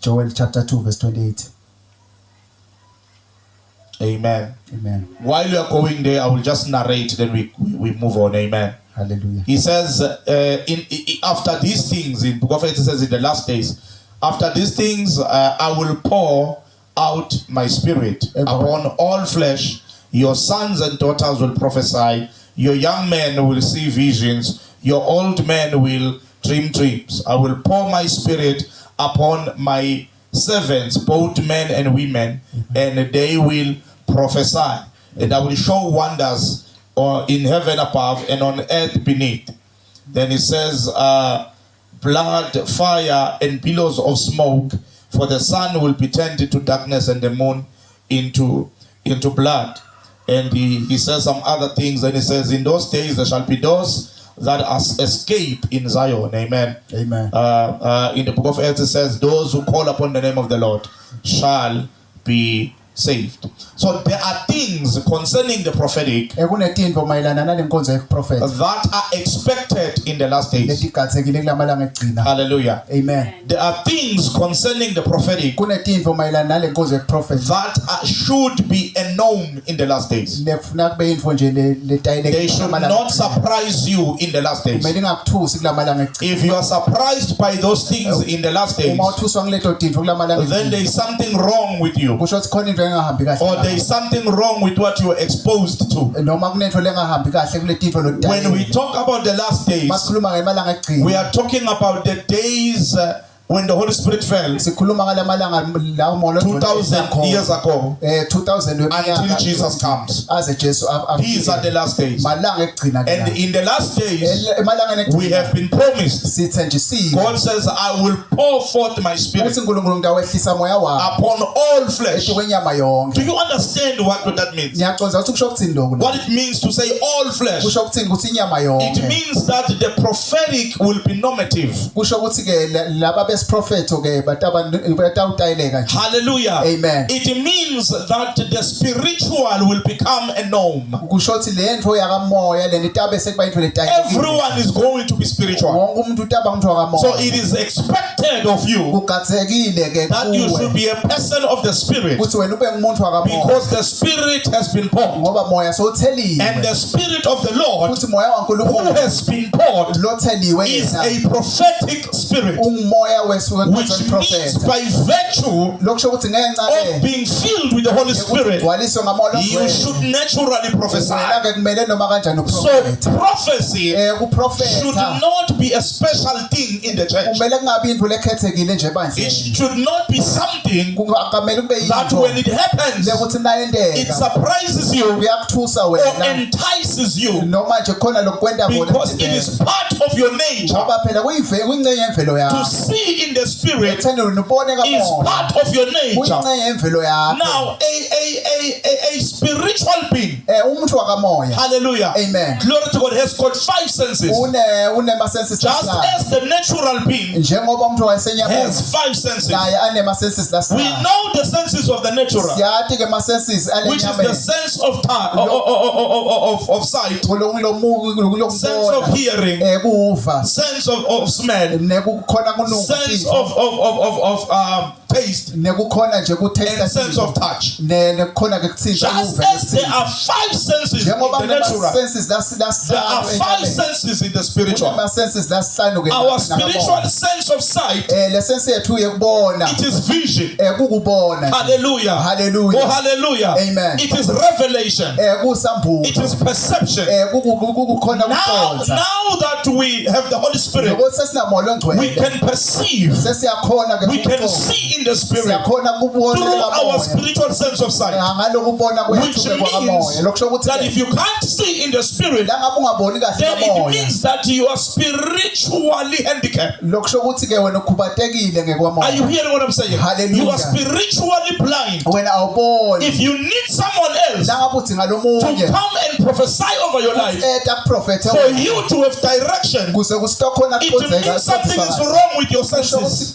Joel chapter 2 verse 28. Amen. Amen. While you are going there, I will just narrate, then we move on. Amen. Hallelujah. He says, after these things, in book of Acts, it says in the last days, after these things, I will pour out my spirit upon all flesh. Your sons and daughters will prophesy. Your young men will see visions. Your old men will dream dreams. I will pour my spirit upon my servants, both men and women, and they will prophesy. And I will show wonders in heaven above and on earth beneath. Then it says, blood, fire, and billows of smoke, for the sun will be turned into darkness and the moon into blood. And he says some other things, and he says, in those days there shall be those that escape in Zion. Amen. Amen. In the book of Acts it says, those who call upon the name of the Lord shall be saved. So there are things concerning the prophetic that are expected in the last days. Hallelujah. Amen. There are things concerning the prophetic that should be known in the last days. They should not surprise you in the last days. If you are surprised by those things in the last days, then there is something wrong with you, or there is something wrong with what you are exposed to. When we talk about the last days, we are talking about the days when the Holy Spirit fell 2,000 years ago until Jesus comes. These are the last days. And in the last days, we have been promised. God says, I will pour forth my spirit upon all flesh. Do you understand what that means? What it means to say all flesh? It means that the prophetic will be normative. Hallelujah. Amen. It means that the spiritual will become a norm. Everyone is going to be spiritual. So it is expected of you that you should be a person of the spirit, because the spirit has been poured, and the spirit of the Lord who has been poured is a prophetic spirit, which means by virtue of being filled with the Holy Spirit, you should naturally prophesy. So prophecy should not be a special thing in the church. It should not be something that when it happens, it surprises you or entices you, because it is part of your nature. To see in the spirit is part of your nature. Now, a spiritual being, hallelujah, amen, glory to God, has got 5 senses. Just as the natural being has 5 senses. We know the senses of the natural, which is the sense of sight, sense of hearing, sense of smell, sense of taste, and sense of touch. Just as there are 5 senses in the natural, there are 5 senses in the spiritual. Our spiritual sense of sight, it is vision. Hallelujah. Hallelujah. Oh, hallelujah. Amen. It is revelation. It is perception. Now that we have the Holy Spirit, we can perceive, we can see in the spirit through our spiritual sense of sight, which means that if you can't see in the spirit, then it means that you are spiritually handicapped. Are you hearing what I'm saying? You are spiritually blind. If you need someone else to come and prophesy over your life, for you to have direction, it means something is wrong with your senses.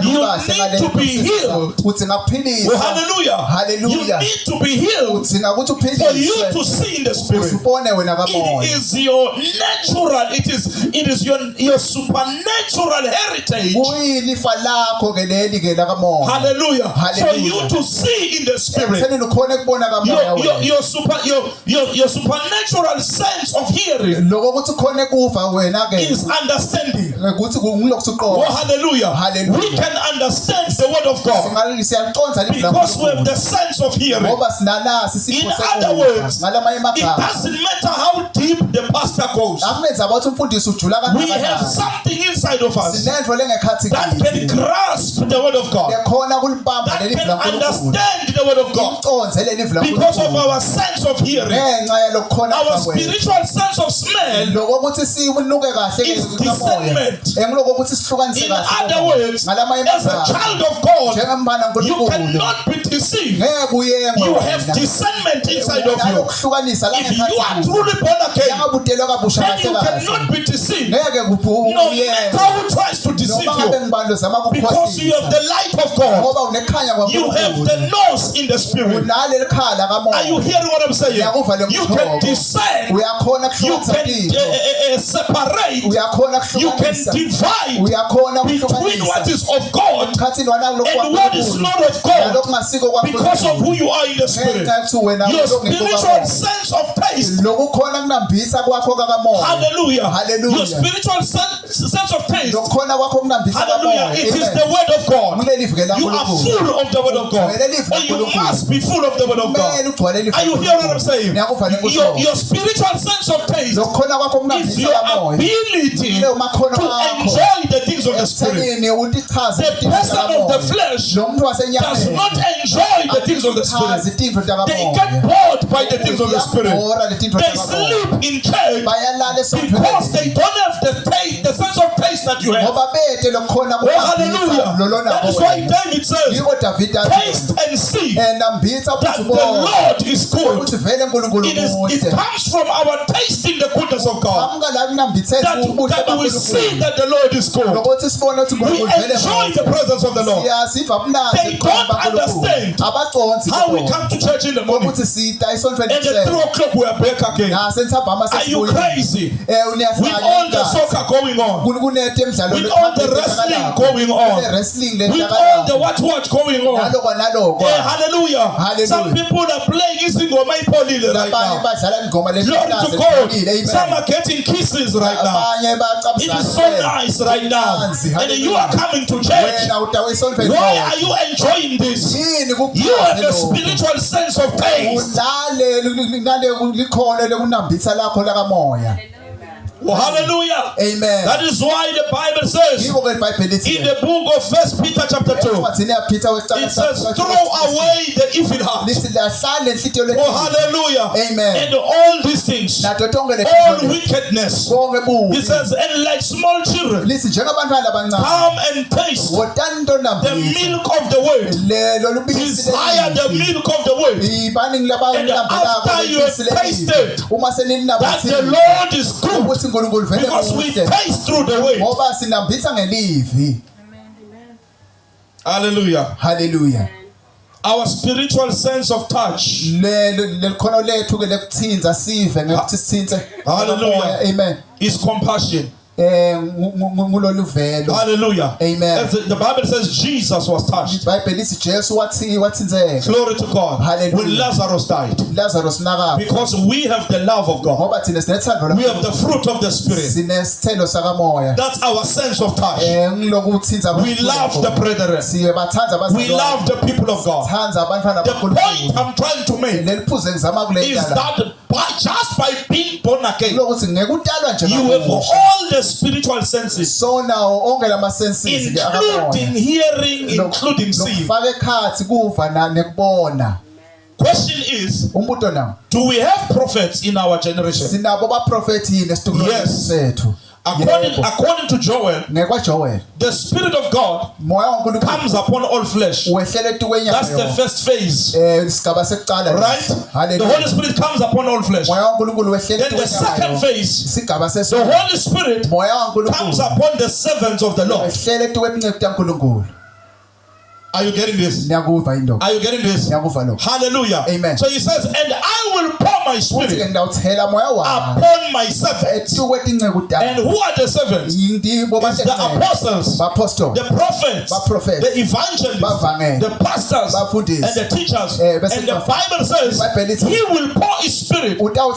You need to to be healed. Oh, hallelujah. You need to be healed for you to see in the spirit. It is your natural, it is your supernatural heritage. Hallelujah. For you to see in the spirit. Your supernatural sense of hearing is understanding. Oh, hallelujah. We can understand the word of God because we have the sense of hearing. In other words, it doesn't matter how deep the pastor goes. We have something inside of us that can grasp the word of God, that can understand the word of God because of our sense of hearing. Our spiritual sense of smell is discernment. In other words, as a child of God, you cannot be deceived. You have discernment inside of you. If you are truly born again, then you cannot be deceived. No matter who tries to deceive you, because you have the light of God. You have the nose in the spirit. Are you hearing what I'm saying? You can discern. You can separate. You can divide between what is of God and what is not of God because of who you are in the spirit. Your spiritual sense of taste. Hallelujah. Your spiritual sense of taste. Hallelujah. It is the word of God. You are full of the word of God. Or you must be full of the word of God. Are you hearing what I'm saying? Your spiritual sense of taste is your ability to enjoy the things of the spirit. The person of the flesh does not enjoy the things of the spirit. They get bored by the things of the spirit. They sleep in church because they don't have the sense of taste that you have. Oh, hallelujah. That is why David says, taste and see that the Lord is good. It comes from our tasting the goodness of God that we see that the Lord is good. We enjoy the presence of the Lord. They don't understand how we come to church in the morning and at 3 o'clock we are back again. Are you crazy? With all the soccer going on, with all the wrestling going on, with all the watch going on. Hallelujah. Some people are playing Isingoma Ipolile right now. Glory to God. Some are getting kisses right now. It is so nice right now. And you are coming to church. Why are you enjoying this? You have a spiritual sense of taste. Oh, hallelujah. Amen. That is why the Bible says in the book of 1 Peter chapter 2, it says, throw away the evil heart. Oh, hallelujah. Amen. And all these things, all wickedness. He says, and like small children, come and taste the milk of the word. Desire the milk of the word. And after you have tasted that the Lord is good, because we taste through the way. Hallelujah. Hallelujah. Our spiritual sense of touch. Hallelujah. Amen. Is compassion. Hallelujah. Amen. As the Bible says Jesus was touched. Glory to God. Hallelujah. When Lazarus died. Because we have the love of God. We have the fruit of the Spirit. That's our sense of touch. We love the brethren. We love the people of God. The point I'm trying to make is that just by being born again, you have all the spiritual senses, including hearing, including seeing. Question is, do we have prophets in our generation? Yes. According to Joel, the Spirit of God comes upon all flesh. That's the first phase. Right? The Holy Spirit comes upon all flesh. Then the second phase, the Holy Spirit comes upon the servants of the Lord. Are you getting this? Are you getting this? Hallelujah. Amen. So he says, and I will pour my spirit upon my servants. And who are the servants? It's the apostles, the prophets, the evangelists, the pastors, and the teachers. And the Bible says he will pour his spirit upon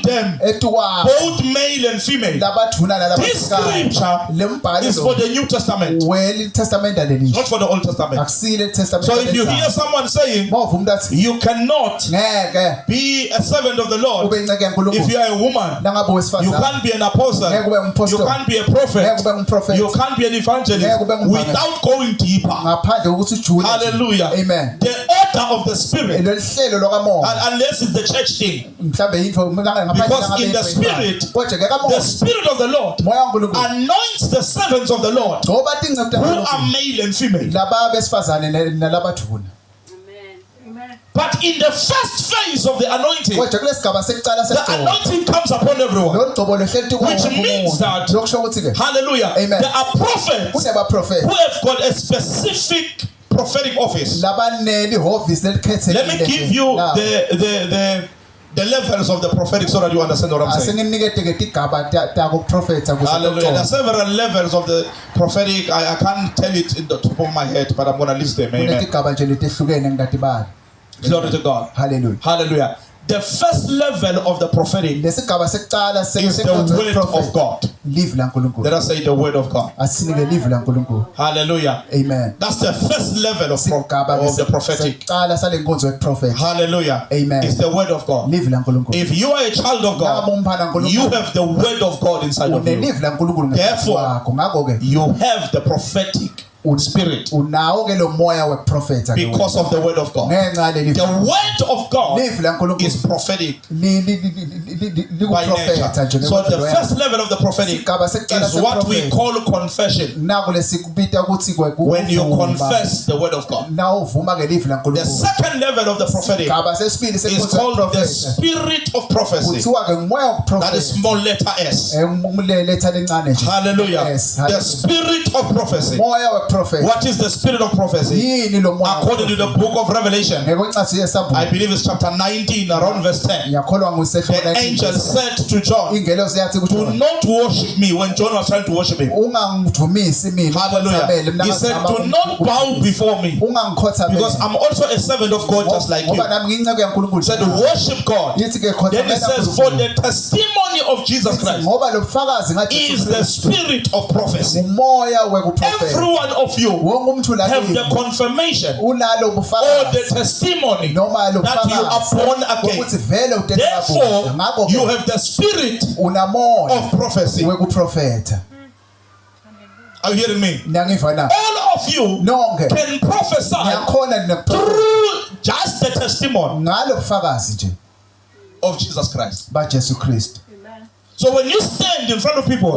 them, both male and female. This scripture is for the New Testament, not for the Old Testament. So if you hear someone saying you cannot be a servant of the Lord if you are a woman, you can't be an apostle, you can't be a prophet, you can't be an evangelist without going deeper. Hallelujah. Amen. The order of the Spirit, unless it's the church thing, because in the Spirit of the Lord anoints the servants of the Lord who are male and female. But in the first phase of the anointing, the anointing comes upon everyone, which means that, hallelujah, there are prophets who have got a specific prophetic office. Let me give you the levels of the prophetic so that you understand what I'm saying. Hallelujah. There are several levels of the prophetic. I can't tell it in the top of my head, but I'm going to list them. Amen. Glory to God. Hallelujah. Hallelujah. The first level of the prophetic is the word of God. Let us say the word of God. Hallelujah. Amen. That's the first level of the prophetic. Hallelujah. Amen. It's the word of God. If you are a child of God, you have the word of God inside of you. Therefore, you have the prophetic spirit because of the word of God. The word of God is prophetic by nature. So the first level of the prophetic is what we call confession. When you confess the word of God. The second level of the prophetic is called the spirit of prophecy. That is small letter S. Hallelujah. The spirit of prophecy. What is the spirit of prophecy? According to the book of Revelation, I believe it's chapter 19, around verse 10. The angel said to John, do not worship me, when John was trying to worship him. Hallelujah. He said, do not bow before me, because I'm also a servant of God just like you. He said, worship God. Then he says, for the testimony of Jesus Christ is the spirit of prophecy. Every one of you have the confirmation or the testimony that you are born again. Therefore, you have the spirit of prophecy. Are you hearing me? All of you can prophesy through just the testimony of Jesus Christ. So when you stand in front of people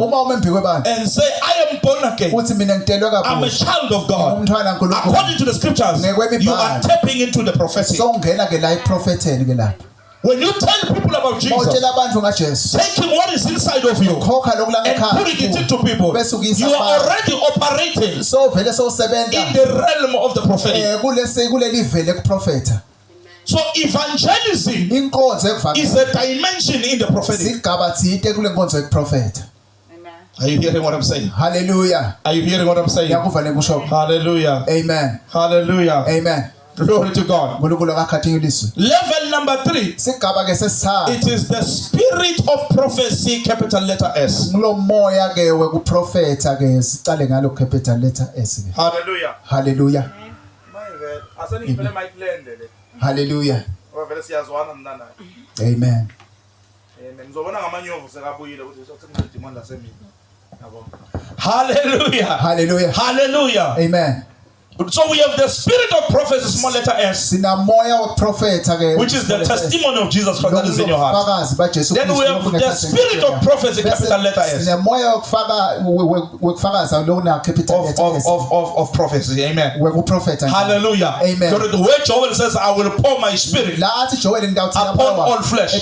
and say, I am born again, I'm a child of God, according to the scriptures, you are tapping into the prophetic. When you tell people about Jesus, taking what is inside of you and putting it into people, you are already operating in the realm of the prophetic. So evangelism is a dimension in the prophetic. Are you hearing what I'm saying? Hallelujah. Are you hearing what I'm saying? Hallelujah. Amen. Hallelujah. Amen. Glory to God. Level number 3. It is the spirit of prophecy, capital letter S. Hallelujah. Hallelujah. Hallelujah. Amen. Hallelujah. Hallelujah. Hallelujah. Amen. So we have the spirit of prophecy, small letter S, which is the testimony of Jesus Christ that is in your heart. Then we have the spirit of prophecy, capital letter S, of prophecy. Amen. Hallelujah. Amen. So the word Joel says, I will pour my spirit upon all flesh.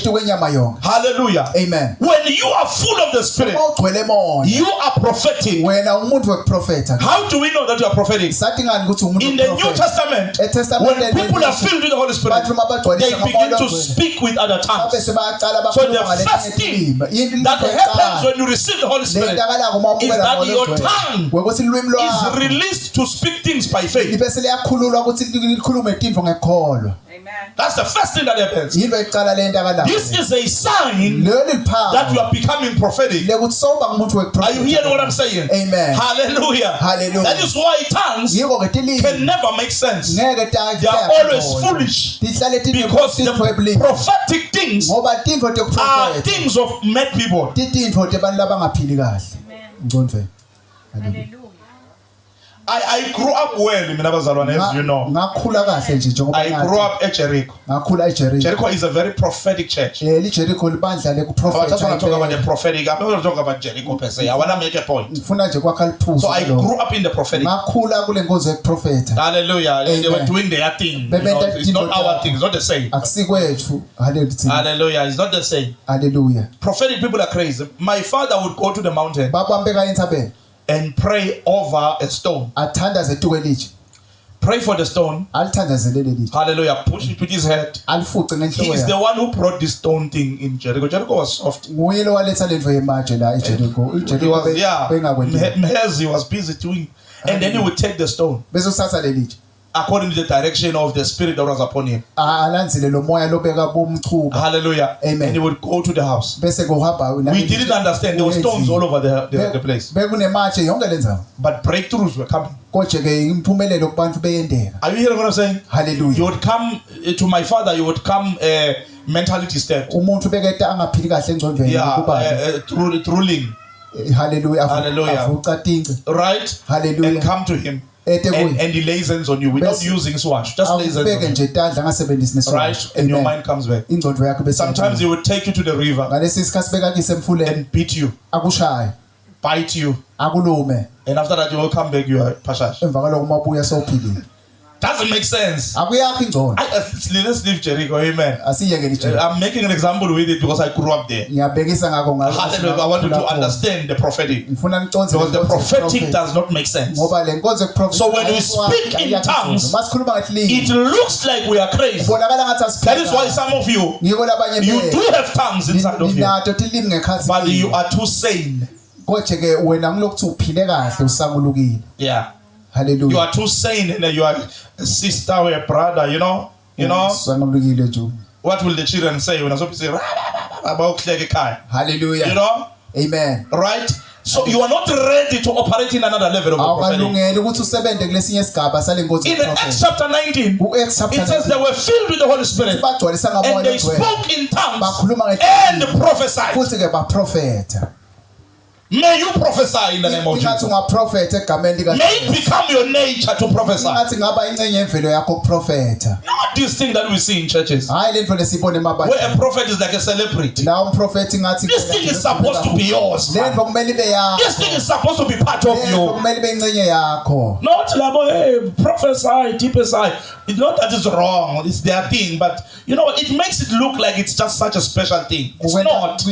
Hallelujah. Amen. When you are full of the spirit, you are prophetic. How do we know that you are prophetic? In the New Testament, when people are filled with the Holy Spirit, they begin to speak with other tongues. So the first thing that happens when you receive the Holy Spirit is that your tongue is released to speak things by faith. That's the first thing that happens. This is a sign that you are becoming prophetic. Are you hearing what I'm saying? Amen. Hallelujah. Hallelujah. That is why tongues can never make sense. They are always foolish because the prophetic things are things of mad people. Amen. Hallelujah. I grew up well in Minabazalwane, as you know. I grew up at Jericho. Jericho is a very prophetic church. I just want to talk about the prophetic. I'm not going to talk about Jericho per se. I want to make a point. So I grew up in the prophetic. Hallelujah. They were doing their thing. You know, it's not our thing. It's not the same. Hallelujah. It's not the same. Hallelujah. Prophetic people are crazy. My father would go to the mountain and pray over a stone. Pray for the stone. Hallelujah. Push it with his head. He is the one who brought this stone thing in Jericho. Jericho was soft. He was, Mhezi was busy doing. And then he would take the stone according to the direction of the spirit that was upon him. Hallelujah. Amen. And he would go to the house. We didn't understand. There were stones all over the place. But breakthroughs were coming. Are you hearing what I'm saying? Hallelujah. You would come to my father, you would come mentally disturbed. Drooling. Hallelujah. Hallelujah. Right? Hallelujah. And come to him. And he lays hands on you without using swash. Just lays hands on you. Right? And your mind comes back. Sometimes he would take you to the river and beat you, bite you. And after that you will come back, you are pashash. Doesn't make sense. Let's leave Jericho. Amen. I'm making an example with it because I grew up there. Hallelujah. I want you to understand the prophetic. Because the prophetic does not make sense. So when we speak in tongues, it looks like we are crazy. That is why some of you do have tongues inside of you, but you are too sane. Yeah. Hallelujah. You are too sane and you are a sister or a brother, you know. What will the children say when I say about hallelujah? You know? Amen. Right? So you are not ready to operate in another level of prophetic. In Acts chapter 19, it says they were filled with the Holy Spirit and they spoke in tongues and prophesied. May you prophesy in the name of Jesus. May it become your nature to prophesy. Not this thing that we see in churches, where a prophet is like a celebrity. This thing is supposed to be yours. This thing is supposed to be part of you. Not like, hey, prophesy, typify. It's not that it's wrong. It's their thing. But you know, it makes it look like it's just such a special thing. It's not.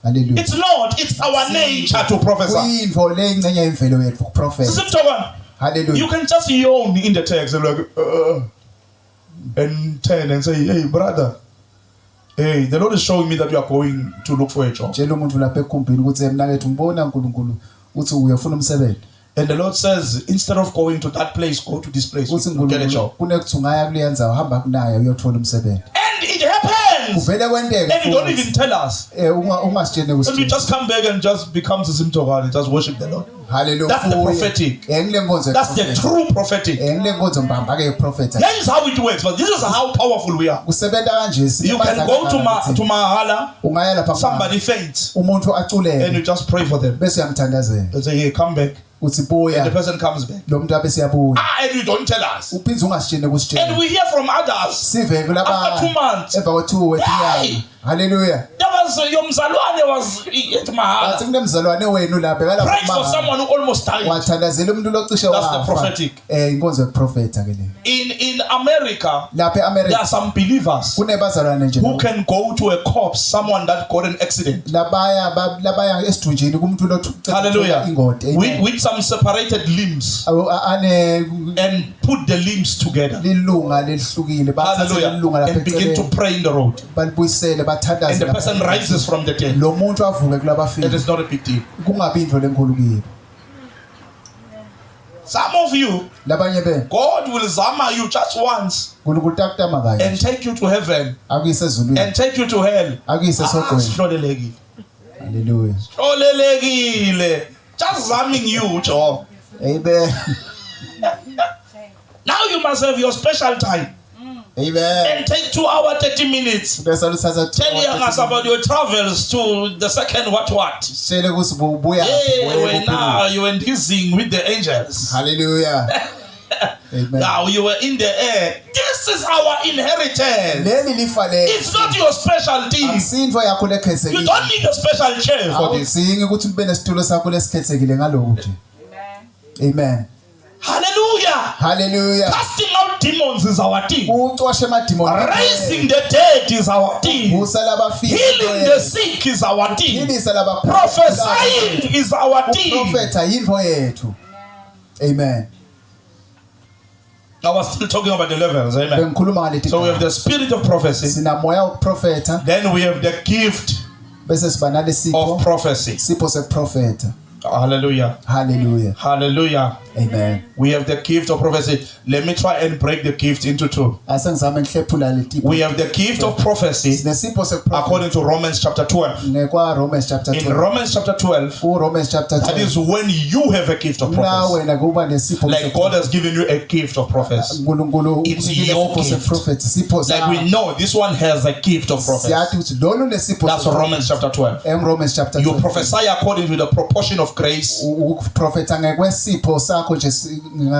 Hallelujah. It's not. It's our nature to prophesy. Hallelujah. You can just yawn in the text and and turn and say, hey, brother, hey, the Lord is showing me that you are going to look for a job. And the Lord says, instead of going to that place, go to this place to get a job. And it happens. And you don't even tell us. And we just come back and just becomes a symptom and just worship the Lord. Hallelujah. That's the prophetic. That's the true prophetic. That is how it works. But this is how powerful we are. You can go to Mahala, somebody faints, and you just pray for them. And say, hey, come back. And the person comes back. And you don't tell us. And we hear from others after 2 months. Hey, hallelujah. Your mzalwane was at Mahala. Pray for someone who almost died. That's the prophetic. In America, lapha there eAmerica are some believers kunebazalwane nje who can go to a corpse, someone that got an accident. labaya esidunjini kumuntu Hallelujah. ingoti With some separated limbs and put the limbs together. lilunga lihlukile Hallelujah. And begin to pray in the road. balibuyisele bathandaze And the person rises from the dead. lo muntu avuke It kulabafile is not a big deal. kungabi into lenkulu kibo Some of you, labanye benu God will zama you just once uNkulunkulu takutama kanye and take you to heaven akuyise ezulwini and take you to hell. akuyise sogweni Sihlolelekile. haleluya Sihlolelekile. Just zamming you, Joe. amen Now you must have your special time amen and take 2 hours 30 minutes. bese luthatha Telling us about your travels to the second what. shele kusi buya Hey, now you were dizzying with the angels. haleluya amen Now you were in the air. This is our inheritance. leli lifa le It's not your specialty. asinto yakho You lekhethekile don't need a special chair for this. awudingi ukuthi ube nesitulo sakho lesikhethekile ngalokho nje amen Hallelujah. haleluya Casting out demons is our thing. ucoshe emadimoni Raising the dead is our thing. usala abafile Healing the sick is our thing. ilisa labapha Prophesying is our thing. uprofeta yinto yethu amen I was still talking about the levels. Amen. bengikhuluma ngaleti So we have the spirit of prophecy. sina moya wokuprofeta Then we have the gift bese siba nalesipho of prophecy. sipho seprofeta Hallelujah. haleluya Hallelujah. amen We have the gift of prophecy. Let me try and break the gift into 2. asengizama ngihlephula leti We have the gift of prophecy sinesipho seprofeta according to Romans chapter 12. ngekwa Romans chapter In 12 Romans chapter 12, ku Romans chapter that 12 is when you have a gift of na prophecy. wena kuba nesipho Like God has given you a gift of prophecy. uNkulunkulu It's unikile your isipho gift. seprofeta sipho Like we know this one has a gift of prophecy. siyathi ukuthi lolu nesipho That's Romans chapter 12. Romans chapter You 12 prophesy according to the proportion of grace. uprofeta ngekwesipho sakho nje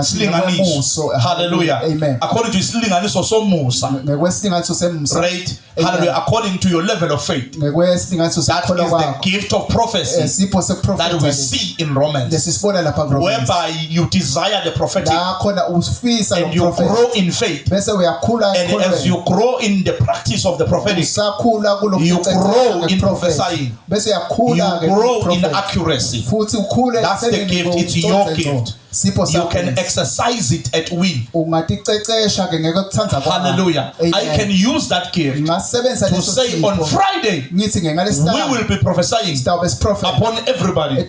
Silinganiso. Hallelujah. amen According to isilinganiso somusa. ngekwesilinganiso semsa Right? Hallelujah. According to your level of faith. ngekwesilinganiso That sekholwa is the kwakho gift of prophecy sipho that we seprofeta see in Romans. lesisibona lapha ku Romans Whereby you desire the prophetic la khona ufisa and you nomprofeta grow in faith. bese uyakhula And as you grow in the practice of the prophetic, usakhula you grow in prophesying. bese you uyakhula grow in accuracy. futhi ukhule That's the gift. It's your gift. sipho You sakho can exercise it at will. ungaticecesha ke ngeke kuthanda kwakho. Hallelujah. I Amen. can use that gift ngasebenzisa to leso say on sipho. Friday, ngithi we ngalesithathu will be prophesying sitawube siprofeta upon everybody, and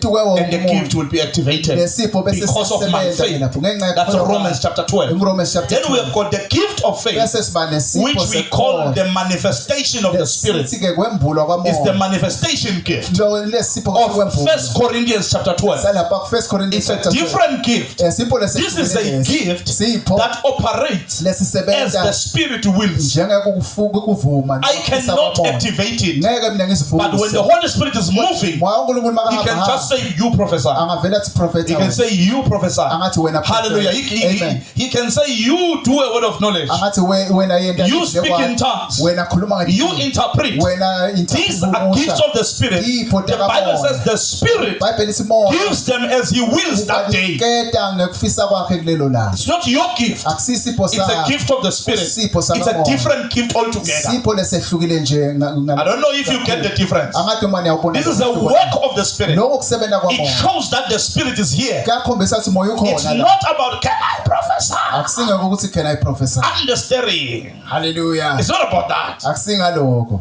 the gift will be activated lesipho bese because of my sisebenza ke faith. lapho ngenxa That's yakholwa Romans chapter 12. in Romans chapter Then we have got the gift of faith, bese siba nesipho which we call the manifestation of the Spirit. sithi ke kwembulwa It's the kwamoya manifestation gift lo lesipho of kwembulwa 1 Corinthians chapter 12. salapha ku 1 Corinthians It's a chapter 12 different gift. sipho This is a gift sipho that operates as the lesisebenza Spirit wills. njengekuvuma I cannot activate it, ngeke mina but when the ngisivumise Holy Spirit is moving, moya uNkulunkulu He can makahamba just say, "You prophesy." angavela athi prophet He can say, "You prophesy." angathi wena Hallelujah. Amen. He can say, "You do a word of knowledge. angathi wena yenda You speak in tongues. wena khuluma You interpret." wena These are gifts of the Spirit. The Bible says the Spirit Bible isimoya gives them as He wills that day. keta ngekufisa kwakhe kulelo la It's not your gift. akusisipho It's a gift of the Spirit. Sipho It's a sakamoya. different gift altogether. sipho lesehlukile nje I don't know if you get the difference. angathi manje awubona This is a work of the Spirit. lokho kusebenza It kwamoya shows that the Spirit is here. kuyakhombisa ukuthi moya It's ukhona la not about can I prophesy. akusingeke ukuthi can I prophesy Understanding. hallelujah It's not about that. akusingaloko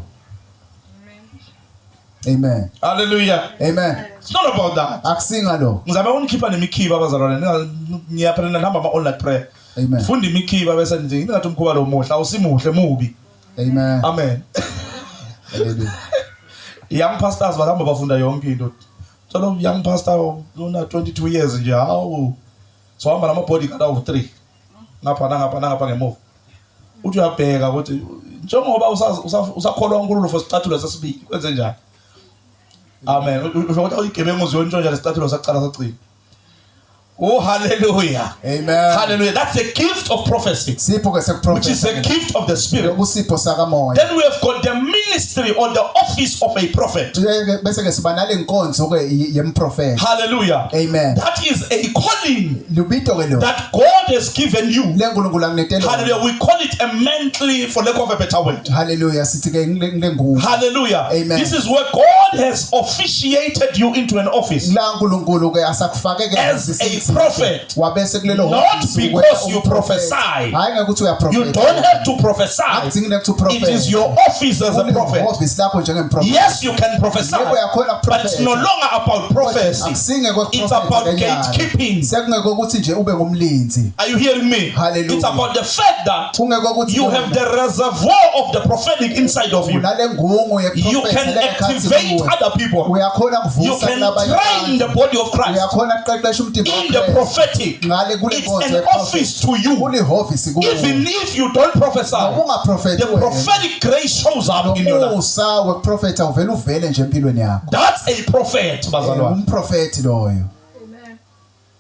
amen Hallelujah. amen It's not about that. akusingaloko Ngizama unikhipha nemikhiba abazalwane. Ngiyaphela nihamba ama online prayer. amen Funda imikhiba bese nje ingathi umkhuba lo muhle awusimuhle mubi. amen Amen. hallelujah Young pastors bahamba bafunda yonke into. So young pastor una 22 years nje hawu. So hamba nama bodyguard awu 3. Ngapha ngemuva. Uthi uyabheka ukuthi njengoba usakholwa uNkulunkulu for isicathulo sesibili kwenze njani? Amen. Usho ukuthi awuyigebengu uziyontshontshela isicathulo saqala sacina. Oh, hallelujah. amen Hallelujah. That's a gift of prophecy, sipho ke which is a sekuprofesa gift of the Spirit. kusipho sakamoya Then we have got the ministry or the office of a prophet. bese ke siba nale nkonzo ke yemprofeti. Hallelujah. Amen. That is a calling Lubito ke lo. that God has given you. LeNkulunkulu akunetela. Hallelujah. We call it a mantle, for lack of a better word. Hallelujah. Sithi ke ngengubo. Hallelujah. Amen. This is where God has officiated you into an office La uNkulunkulu ke asakufake ke as a prophet. wabese kulelo Not because you prophesy. Hayi ngekuthi uyaprofeta. You don't have to prophesy. Akudingi to prophet. It is your office as a prophet. Office lakho njengemprofeti. Yes, you can prophesy, but it's no longer about prophecy. It's about gatekeeping. Sekungeke ukuthi nje ube ngumlinzi. Are you hearing me? Hallelujah. It's about the fact that Kungeke ukuthi you have the reservoir of the prophetic inside of you. Nale ngungu You can activate other people. Uyakhona You kuvusa can labanye train the body of Christ uyakhona ukuqeqesha umtimba in the prophetic. ngale kule It's nkonzo an office to you. kule office kuwe. Even if you don't prophesy, ungaprofeti the prophetic grace shows up in your life. Umusa weprofeta uvele nje empilweni yakho. That's a prophet, bazalwane. Umprofeti loyo.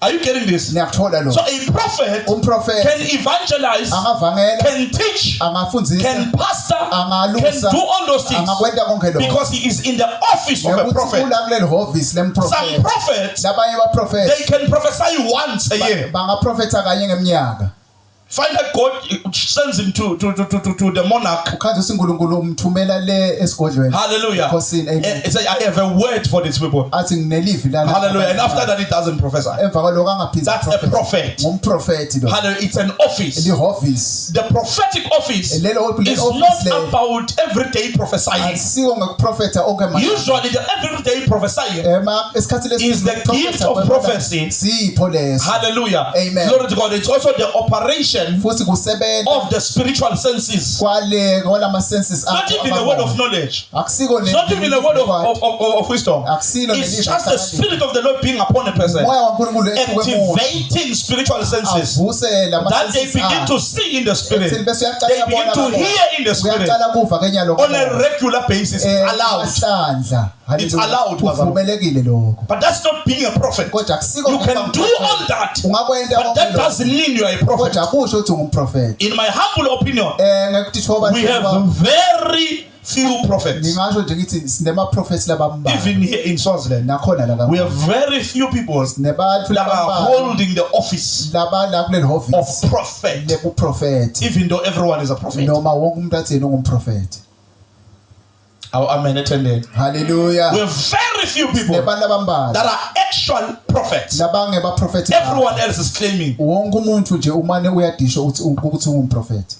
Are you getting this? Niyakuthola lo. So a prophet Umprofeti can evangelize, angavangela, can teach, angafundzisa, can pastor, can angalusa, do all those things angakwenta konke lokho. because he is in the office of a prophet. Kula kulelo office Some lemprofeti. prophets, Labanye baprofeti they can prophesy once a year. bangaprofeta kanye ngeminyaka. Find that God sends him to the monarch. Ukhanza uNkulunkulu umthumela le esigodlweni. Hallelujah. Enkosini, amen. He said, I have a word for these people. Athi nginelivi lana. Hallelujah. And after that, he doesn't prophesy. Emva kwaloko angaphindi That's a prophet. Ngumprofeti lo. Hallelujah. It's an office. Le office. The prophetic office is Lelo not about everyday prophesying. Asiko ngekuprofeta onke manje. Usually, the everyday prophesying esikhathi is the gift of prophecy. Sipho leso. Hallelujah. Amen. Glory to God. It's also the operation Futhi kusebenza of the spiritual senses. kwale ngolama senses akho. Not even a word of knowledge. Akusiko It's not even a word of wisdom. Akusilo It's just the spirit of the Lord being upon a person, Moya waNkulunkulu esuke activating spiritual senses avuse lama that they senses begin to see in the spirit. Bese They begin to hear in the spirit uyaqala kuva kenyalo on a regular basis. It's allowed. Hallelujah. It's allowed, uvumelekile lokho. But that's not being a prophet. Kodwa akusiko You can do all that, ungakwenda but that doesn't mean you are a prophet. kodwa kusho ukuthi ungumprofeti. In my humble opinion, ngekuthi thoba we have very few prophets. ngingasho nje ngithi sinema prophets labamba. Even here in Swaziland, nakhona la we have very few people nebantu that are holding the office laba la kulelo of office prophet, lebuprofeti even though everyone is a prophet. noma wonke umuntu athi yena ungumprofeti. Amen. Attended. Hallelujah. We have very few people nebantu abambalwa that are actual prophets. labangeba prophets. Everyone else is claiming. wonke umuntu nje umane uyadisho ukuthi ungumprofeti.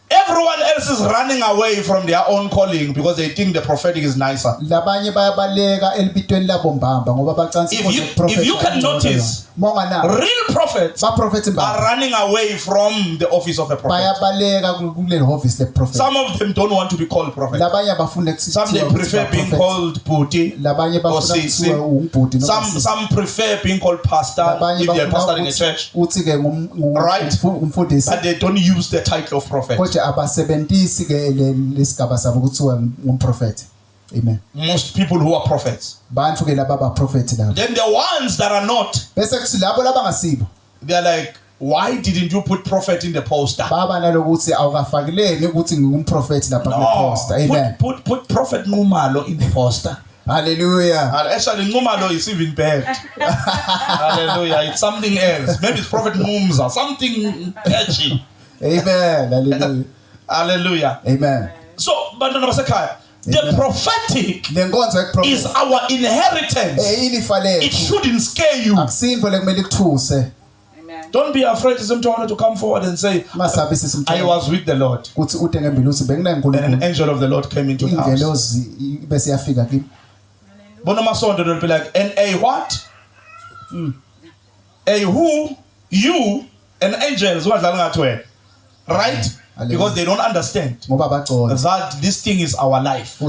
Everyone else is running away from their own calling because they think the prophetic is nicer. Labanye bayabaleka elibitweni labo mbamba ngoba bacansi If you can notice, real prophets are running away from the office of a prophet. bayabaleka kulelo office leprofeti. Some of them don't want to be called prophet. Labanye bafuna Some they prefer being called Puti. labanye bafuna kuthiwa ungubhuti Some prefer being called pastor if they are pastoring a church. uthi ke Right. umfundisi But they don't use the title of prophet. kodwa abasebenzisi ke lesigaba sabo kuthiwa ngumprofeti. Amen. Most people who are prophets. Bantu ke laba baprofeti labo. Then the ones that are not, Bese kuthi labo labangasibo they are like, why didn't you put prophet in the poster? baba nalokuthi awukafakileni ukuthi ngumprofeti lapha kweposter. Amen. Put prophet Numalo in the poster. Hallelujah. And actually, Numalo is even bad. Hallelujah. It's something else. Maybe it's prophet Numza, something catchy. Amen. Hallelujah. Hallelujah. Amen. So, but the prophetic lenkonzo yeprofeti is our inheritance. ilifa lethu. It shouldn't scare you. Akusinto lekumele kuthuse. Don't be afraid to come forward and say, I was with the Lord. And an angel of the Lord came into the house. They'll be like, and a what? A who? You? An angel. Right? Because they don't understand that this thing is our life.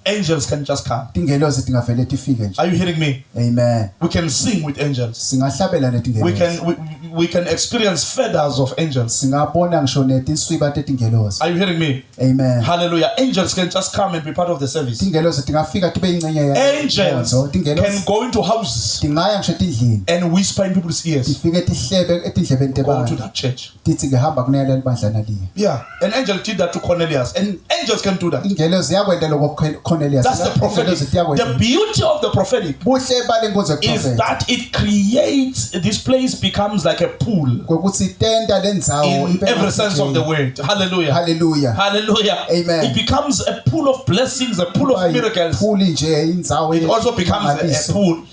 angels can just come. Tingelozi tingavele tifike nje. Are you hearing me? Amen. We can sing with angels. Singahlabela netingelozi. We can experience feathers of angels. Singabona ngisho netinswiba tetingelozi. Are you hearing me? Amen. Hallelujah. Angels can just come and be part of the service. Tingelozi tingafika tibe ingcenye ya. Angels can go into houses tingaya ngisho tindlini and whisper in people's ears. tifike tihlebe etindlebeni Go tebantfu. to that church. Tithi ngehamba kunela libandla naliye. Yeah, an angel did that to Cornelius, and angels can do that. Ingelozi yakwenda lokho Cornelius. That's the prophetic. The beauty of the prophetic buhle balenkonzo is prophet that it creates, this place becomes like a pool kokuthi tenda lendzawo in every sense of the word. Hallelujah. Hallelujah. Hallelujah. Amen. It becomes a pool of blessings, a pool of miracles. pool nje indzawo It also becomes a pool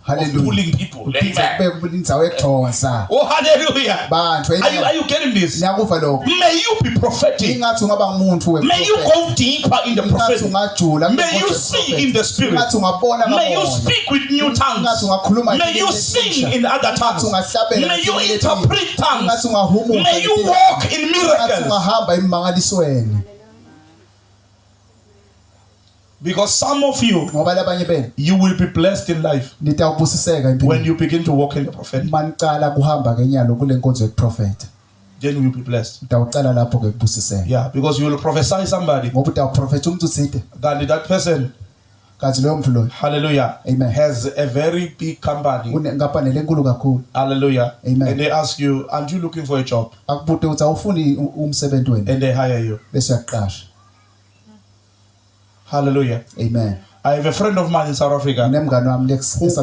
of pulling people. Amen. indzawo ekuthosa Oh, hallelujah. bantu Are you getting this? niyakuva lokho May you be prophetic. ingathi ungaba ngumuntu May you go deeper in the ingathi prophetic. ungajula May you see in the spirit. ingathi ungabona May you speak with new ingathi tongues. ungakhuluma May you sing in other tongues. ungahlabela May you interpret tongues. ingathi ungahumuka May you walk in ingathi miracles. ungahamba emangalisweni Because some of you, ngoba labanye benu you will be blessed in life nitawubusiseka when empilweni you begin to walk in the prophetic. manicala kuhamba ngenyalo kule nkonzo yokuprofeta Then you will be blessed. utawucala lapho ke kubusiseka Yeah, because you will prophesy somebody ngoba utawuprofeta umuntu uthide that that person, kanti loyo muntu loyo hallelujah, Amen. has a very big company. ngaphanele enkulu kakhulu Hallelujah. Amen. And they ask you, aren't you looking for a job? akubude uthi awufuni umsebenzi wena And they hire you. bese uyaqasha. Hallelujah. Amen. I have a friend of mine in South Africa Nemngane wami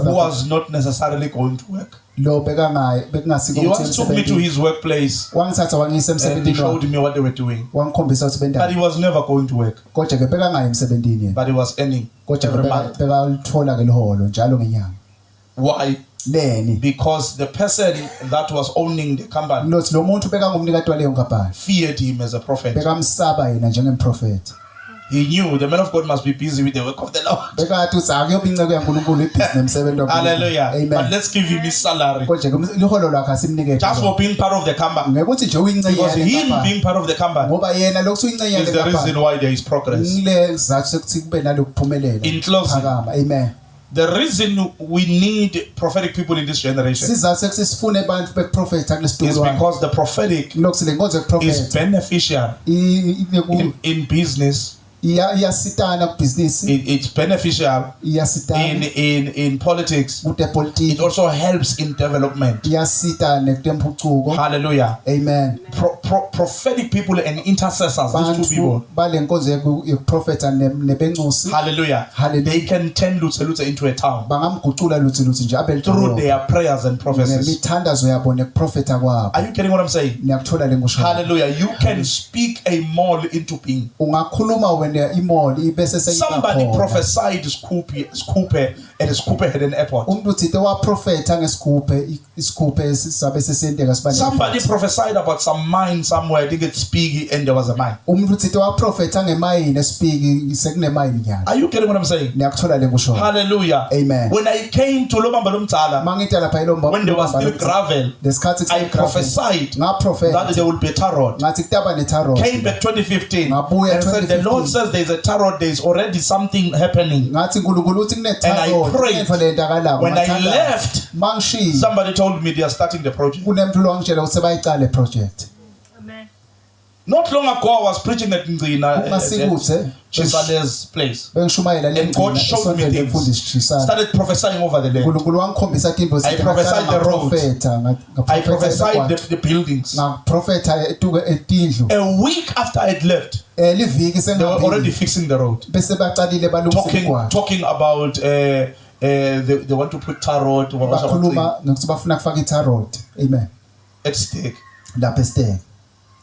who was not necessarily going to work. lo bekungasiko He once took me to his workplace wangithatha wangisa and he emsebenzini showed me what they were doing. wangikhombisa ukuthi But bendawo he was never going to work. kodwa ke bekangayi emsebenzini yena But he was earning kodwa every ke month. bekalithola ke liholo njalo ngenyanga Why? leni Because the person that was owning the company nothi lo muntu bekangumnikati waleyo nkampani feared him as a prophet. bekamsaba yena njengemprofeti He knew the man of God must be busy with the work of the Lord. bekathi uthi akuyoba inceke yaNkulunkulu ibhizinisi nemsebenzi Hallelujah. Amen. But let's give him his salary. kodwa ke liholo lakhe asimnikeze Just for being part of the company. ngekuthi nje uyincenye Because yale him nkampani being part of the company ngoba yena lokhu uyincenye is yale the reason nkampani why there is progress. ngile sizathu sokuthi kube nalokuphumelela In closing, phakama amen the reason we need prophetic people in this generation sizathu sokuthi sifune abantu bekuprofetha is kulesitulo because the prophetic lokhu le nkonzo is yokuprofetha beneficial in business. iyasitana kubhizinisi It's beneficial iyasitana in politics. kude It politics also helps in development. iyasitana kutempucuko Hallelujah. amen Prophetic people and intercessors, these two people. bantu bale nkonzo yokuprofetha nebencosi Hallelujah. Hallelujah. They can turn Lutse into a town bangamgucula luthi nje abe through their prayers and prophecies. nemithandazo yabo nekuprofetha kwabo Are you getting what I'm saying? niyakuthola lenkusho Hallelujah. You can speak a mall into being. ungakhuluma wena imall ibese Somebody prophesied Scoop and Scoop had an airport. umuntu uthite waprofetha ngesikhupe sabe sesenteka sibane Somebody prophesied about some mine somewhere. I think it's Spigi and there was a mine. umuntu uthite waprofetha ngemayini esipiki sekunemayini nyana Are you getting what I'm saying? niyakuthola lenkusho Hallelujah. Amen. When I came to Lomamba Lomtala, mangita lapha ilomba when there was still gravel, lesikhathi I prophesied that there will be a tarot. ngathi kutaba netarot Came back 2015 Ngabuya and said the 2015. Lord says there's a tarot, there's already something happening. ngathi uNkulunkulu uthi And I kunetarot prayed. into lendakalako When I left, mangishiya somebody told me they are starting the project. kunemntu lwangitshela ukuthi bayicala project Not long ago, I was preaching at Ngina, Masikuthe Chisale's place. bengishumayela And God showed me things. lemfundisi Started prophesying over the land. uNkulunkulu wangikhombisa into I prophesied the road. I prophesied the buildings. ngaprofetha etindlu A week after I'd left, liviki they were already sengaphili fixing the road. bese baqalile balungisa imigwaqo Talking about they want to put tarot bakhuluma ngokuthi bafuna kufaka itarot amen at stake. lapha esiteke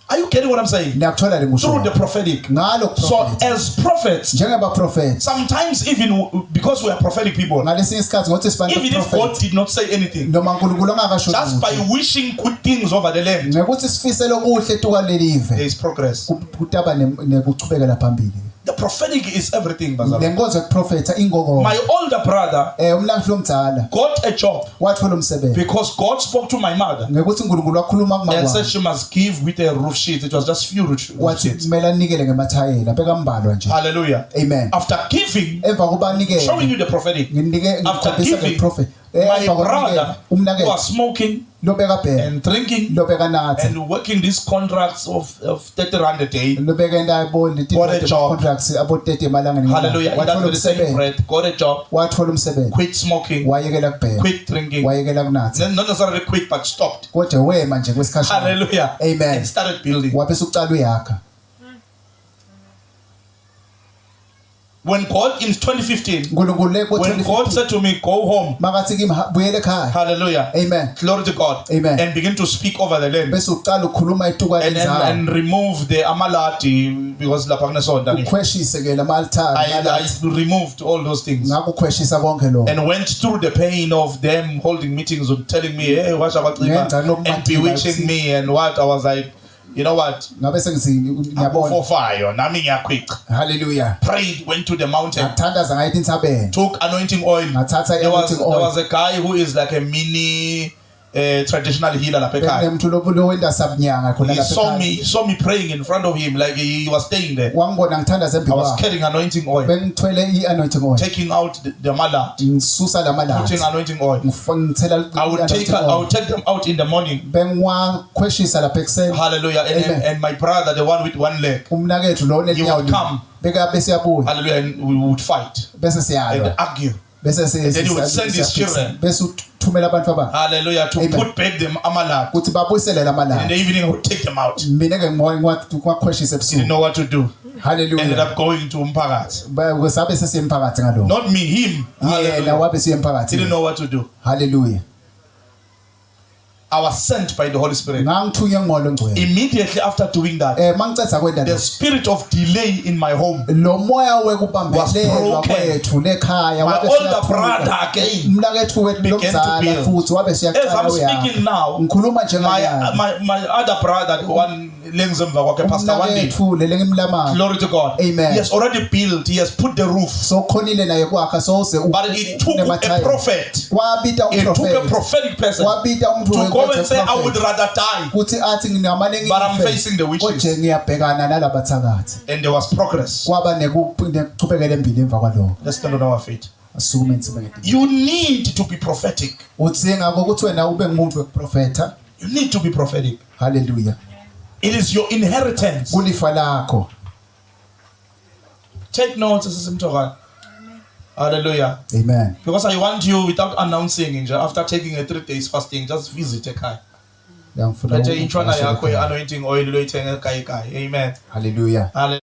Are you getting what I'm saying? niyakuthola le ngusho Through the prophetic. ngalo So prophet as prophets, njengabaprofeti sometimes even because we are prophetic people, ngalesinye isikhathi ngothi sibantu even if God prophet did not say anything, noma uNkulunkulu angakasho just by wishing good things over the land, ngekuthi sifise lokuhle there tukalelive is progress. kutaba nekuchubekela phambili The prophetic is everything, bazalwane. lenkonzo yokuprofetha ingokho My older brother umlahlelo omdala got a job wathola umsebenzi because God spoke to my mother ngekuthi uNkulunkulu wakhuluma and said kumakwa she must give with a roof sheet. It was just few roof wathi sheets. kumele anikele ngemathayela bekambalwa nje. Hallelujah. Amen. After giving, Emva kokuba nikele showing you the prophetic. nginike After ngikhombisa giving, ngeprofet My brother who was smoking lobeka bheka and drinking lobeka nathi and working these contracts of 30 rand a day. lobeka indayibona Got a job. contracts abo 30 emalanga Hallelujah. He done the same bread. Got a job. wathola umsebenzi Quit smoking. wayekela kubheka Quit drinking. wayekela kunathi Then not necessarily quit, but stopped. kodwa wema nje kwesikhashana Hallelujah. Amen. And started building. wabese uqala uyakha When God in 2015, uNkulunkulu when God said to me, go home. makathi kimi buyele ekhaya Hallelujah. Amen. Glory to God. Amen. And begin to speak over the land. bese uqala ukhuluma itukwane And remove the amalati because lapha kunesonto ngisho. ukhweshise ke lamalthari I removed all those things ngakukhweshisa konke lo and went through the pain of them holding meetings and telling me, hey, watch about Ngenza loku and mathimba bewitching me and what. I was like, you know what? ngabe sengizini ngiyabona For fire. Nami ngiyakhwica. hallelujah Prayed, went to the mountain, ngathandaza ngayithi insabeni took anointing oil. ngathatha There anointing was oil a guy who is like a mini traditional healer lapha ekhaya. nemntu lo wenda sabnyanga khona He lapha saw me praying in front of him like he was staying there. wangibona ngithandaza I embi was kwakhe carrying anointing oil, bengithwele i-anointing oil taking out the mallet, ngisusa lamalati putting anointing oil. ngithela I would take them out in the morning. bengiwakhweshisa lapha ekuseni Hallelujah. Amen. And my brother, the one with one leg, umnakethu lo he onenyawo would come. beka bese yabuya Hallelujah. And we would fight bese and siyalwa argue. bese then he would send his children. bese uthumela abantu abanye Hallelujah. To Amen. put back them amalat. ukuthi babuyisele In the lamalati evening, I would take them out. mina ke ngwakhweshisa Didn't ebusuku know what to do. Ended hallelujah up going to Mpagat. sabe sesiyemphakathi ngalo Not me, him. yena Hallelujah. wabe siyemphakathi Didn't know what to do. hallelujah I was sent by the Holy Spirit. ngangithunywe ngumoya ongcwele Immediately after doing that, mangicetha kwenda the spirit of delay in my home. lo moya Was wekubambelelwa broken. kwethu lekhaya My wabe older siyaphuka. brother again. umnakethu wethu began to lomzala build. futhi wabe As I'm siyaqala speaking now, ngikhuluma njenganyana my other brother, the one lengzemva kwakhe, Pastor Wandi, umnakethu lelengimlama glory to God. Amen. He has already built. He has put the roof. so khonile naye kwakha so ze But it took a prophet. kwabita It took a umprofeti prophetic person kwabita umuntu to go and say, I would wekwathi rather die. kuthi athi nginamane But I'm facing the witches. nje ngiyabhekana nalabathakathi And there was progress. kwaba nekuchubekela empilo emva kwalokho Let's stand on our feet. asukume insibekele You need to be prophetic. udzinga ukuthi wena ube ngumuntu wekuprofetha You need to be prophetic. hallelujah It is your inheritance. kulifa lakho Take notes, Sister Mtogana. Hallelujah. amen Because I want you, without announcing, after taking a 3 days fasting, just visit ekhaya. ngiyangifuna Lethe intshwana yakho ukuvakashela. anointing oil uyoyithenga ekhaya. Amen. hallelujah Hallelujah.